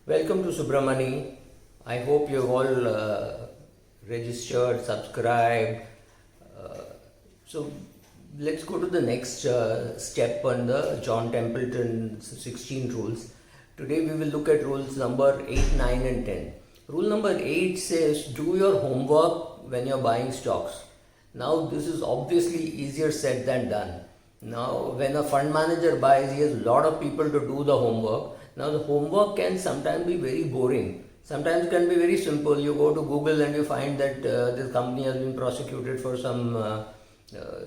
Welcome to Subramani. I hope you've all registered, subscribed. Uh, so let's go to the next step on the John Templeton's 16 rules. Today we will look at rules number 8, 9 and 10. Rule number 8 says do your homework when you're buying stocks. Now this is obviously easier said than done. Now when a fund manager buys, he has a lot of people to do the homework. Now the homework can sometimes be very boring. Sometimes it can be very simple. You go to Google and you find that this company has been prosecuted for some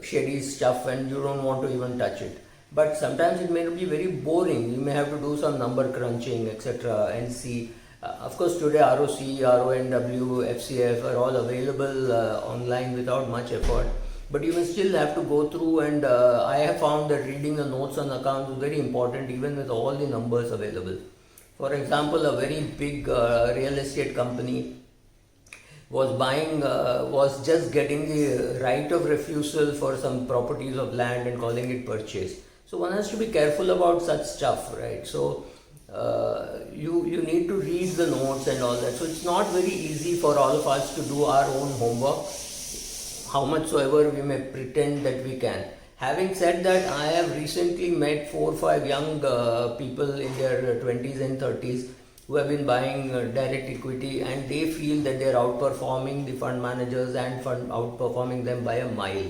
shady stuff and you don't want to even touch it. But sometimes it may be very boring. You may have to do some number crunching, etc. and see. Of course, today ROC, RONW, FCF are all available online without much effort. But you will still have to go through, and I have found that reading the notes on accounts is very important even with all the numbers available. For example, a very big real estate company was just getting the right of refusal for some properties of land and calling it purchase. So one has to be careful about such stuff, right? So you need to read the notes and all that. So it's not very easy for all of us to do our own homework, how much soever we may pretend that we can. Having said that, I have recently met 4 or 5 young people in their 20s and 30s who have been buying direct equity, and they feel that they are outperforming the fund managers and outperforming them by a mile.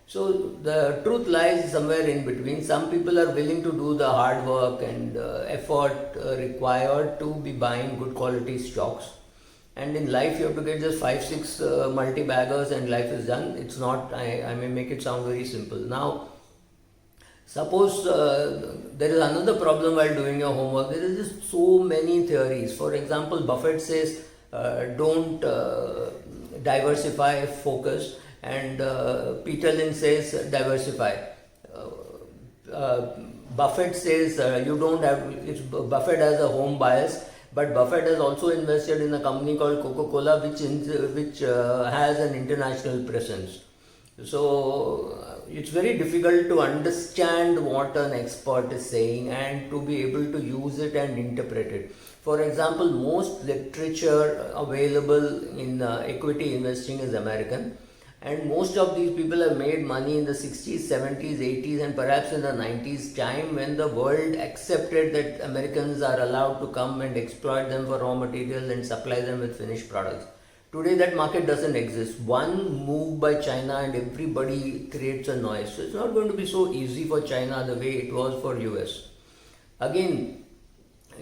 So the truth lies somewhere in between. Some people are willing to do the hard work and effort required to be buying good quality stocks. And in life you have to get just 5-6 multi-baggers and life is done. It's not, I may make it sound very simple. Now, suppose there is another problem while doing your homework. There is just so many theories. For example, Buffett says don't diversify, focus. And Peter Lynn says diversify. Buffett says you don't have, Buffett has a home bias, but Buffett has also invested in a company called Coca-Cola which has an international presence. So it's very difficult to understand what an expert is saying and to be able to use it and interpret it. For example, most literature available in equity investing is American. And most of these people have made money in the 60s, 70s, 80s and perhaps in the 90s time when the world accepted that Americans are allowed to come and exploit them for raw materials and supply them with finished products. Today that market doesn't exist. One move by China and everybody creates a noise. So it's not going to be so easy for China the way it was for US. Again,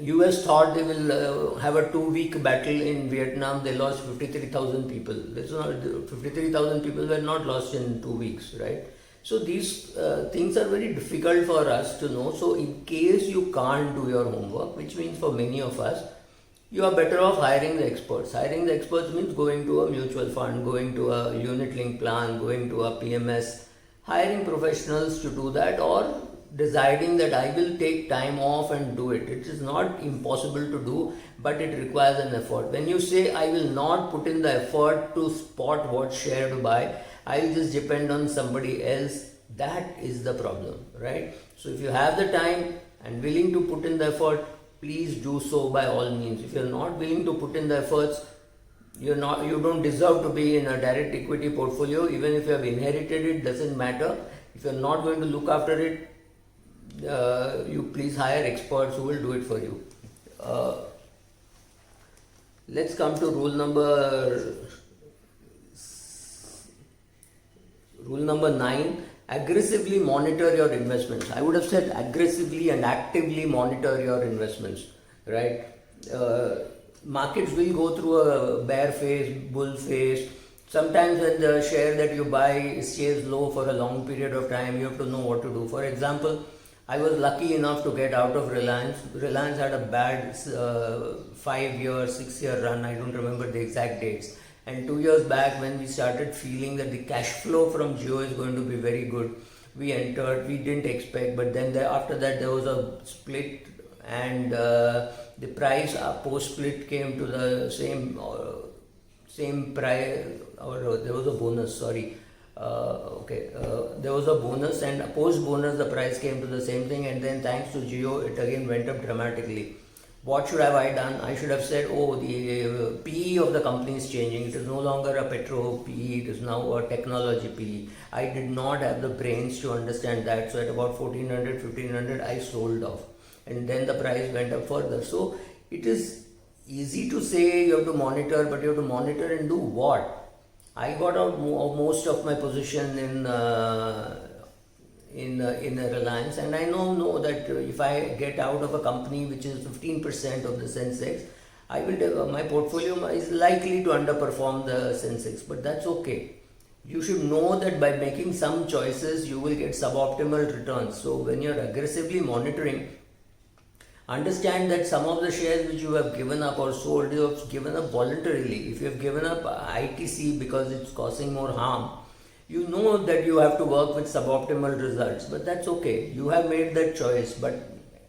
US thought they will have a 2-week battle in Vietnam. They lost 53,000 people. That's not 53,000 people were not lost in 2 weeks, right? So these things are very difficult for us to know. So in case you can't do your homework, which means for many of us, you are better off hiring the experts. Hiring the experts means going to a mutual fund, going to a unit-linked plan, going to a PMS, hiring professionals to do that, or deciding that I will take time off and do it. It is not impossible to do, but it requires an effort. When you say I will not put in the effort to spot what share to buy, I will just depend on somebody else, that is the problem, right? So if you have the time and willing to put in the effort, please do so by all means. If you are not willing to put in the efforts, you don't deserve to be in a direct equity portfolio. Even if you have inherited it, doesn't matter. If you are not going to look after it, you please hire experts who will do it for you. Let's come to rule number 9. Aggressively monitor your investments. I would have said aggressively and actively monitor your investments, right? Markets will go through a bear phase, bull phase. Sometimes when the share that you buy stays low for a long period of time, you have to know what to do. For example, I was lucky enough to get out of Reliance. Reliance had a bad 5-year, 6-year run. I don't remember the exact dates. And 2 years back, when we started feeling that the cash flow from Jio is going to be very good, we entered. We didn't expect, but then after that there was a split, and the price post-split came to the same price, or there was a bonus. Sorry. There was a bonus, and post bonus the price came to the same thing, and then thanks to Jio it again went up dramatically. What should have I done? I should have said, oh, the PE of the company is changing. It is no longer a petro PE, it is now a technology PE. I did not have the brains to understand that. So at about 1400, 1500, I sold off. And then the price went up further. So it is easy to say you have to monitor, but you have to monitor and do what? I got out most of my position in a Reliance, and I know that if I get out of a company which is 15% of the Sensex, my portfolio is likely to underperform the Sensex, but that's okay. You should know that by making some choices, you will get suboptimal returns. So when you're aggressively monitoring, understand that some of the shares which you have given up or sold, you have given up voluntarily. If you have given up ITC because it's causing more harm, you know that you have to work with suboptimal results, but that's okay. You have made that choice, but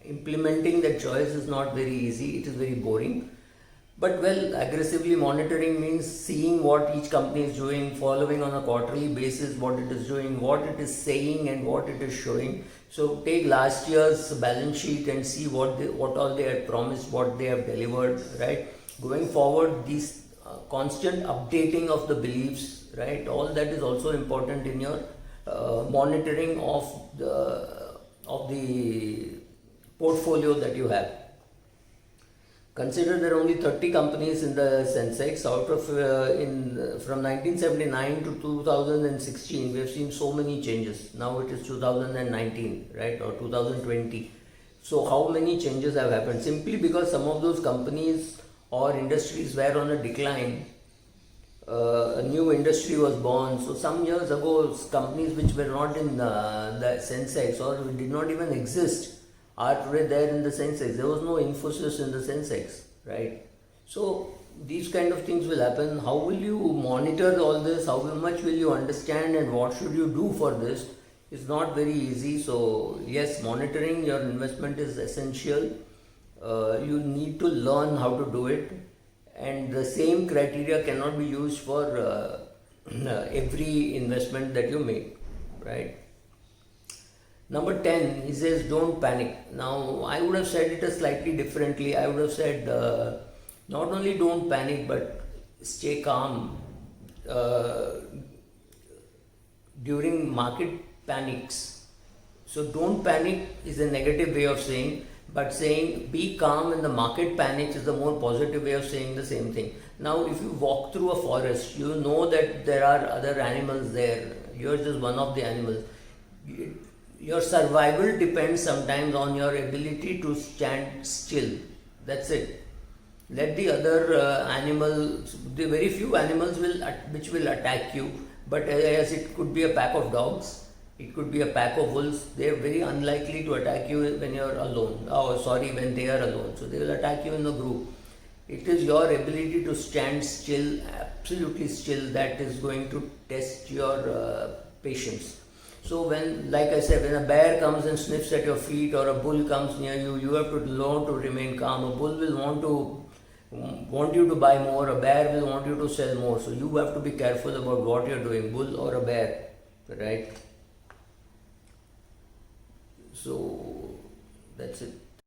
implementing that choice is not very easy. It is very boring. But well, aggressively monitoring means seeing what each company is doing, following on a quarterly basis what it is doing, what it is saying and what it is showing. So take last year's balance sheet and see what all they had promised, what they have delivered, right? Going forward, these constant updating of the beliefs, right? All that is also important in your monitoring of the portfolio that you have. Consider there are only 30 companies in the Sensex. Out of from 1979 to 2016, we have seen so many changes. Now it is 2019, right, or 2020. So how many changes have happened? Simply because some of those companies or industries were on a decline. A new industry was born. So some years ago, companies which were not in the Sensex or did not even exist are today there in the Sensex. There was no Infosys in the Sensex, right? So these kind of things will happen. How will you monitor all this? How much will you understand and what should you do for this? It's not very easy. So yes, monitoring your investment is essential. You need to learn how to do it, and the same criteria cannot be used for every investment that you make, right? Number 10, he says, don't panic. Now, I would have said it slightly differently. I would have said, not only don't panic, but stay calm. During market panics. So, don't panic is a negative way of saying, but saying be calm when the market panics is the more positive way of saying the same thing. Now, if you walk through a forest, you know that there are other animals there. You're just one of the animals. Your survival depends sometimes on your ability to stand still. That's it. Let the other animals, the very few animals which will attack you, but as it could be a pack of dogs, it could be a pack of wolves, they are very unlikely to attack you when you are alone. When they are alone. So they will attack you in a group. It is your ability to stand still, absolutely still, that is going to test your patience. So when, like I said, when a bear comes and sniffs at your feet or a bull comes near you, you have to learn to remain calm. A bull will want you to buy more, a bear will want you to sell more. So you have to be careful about what you're doing, bull or a bear, right? So that's it.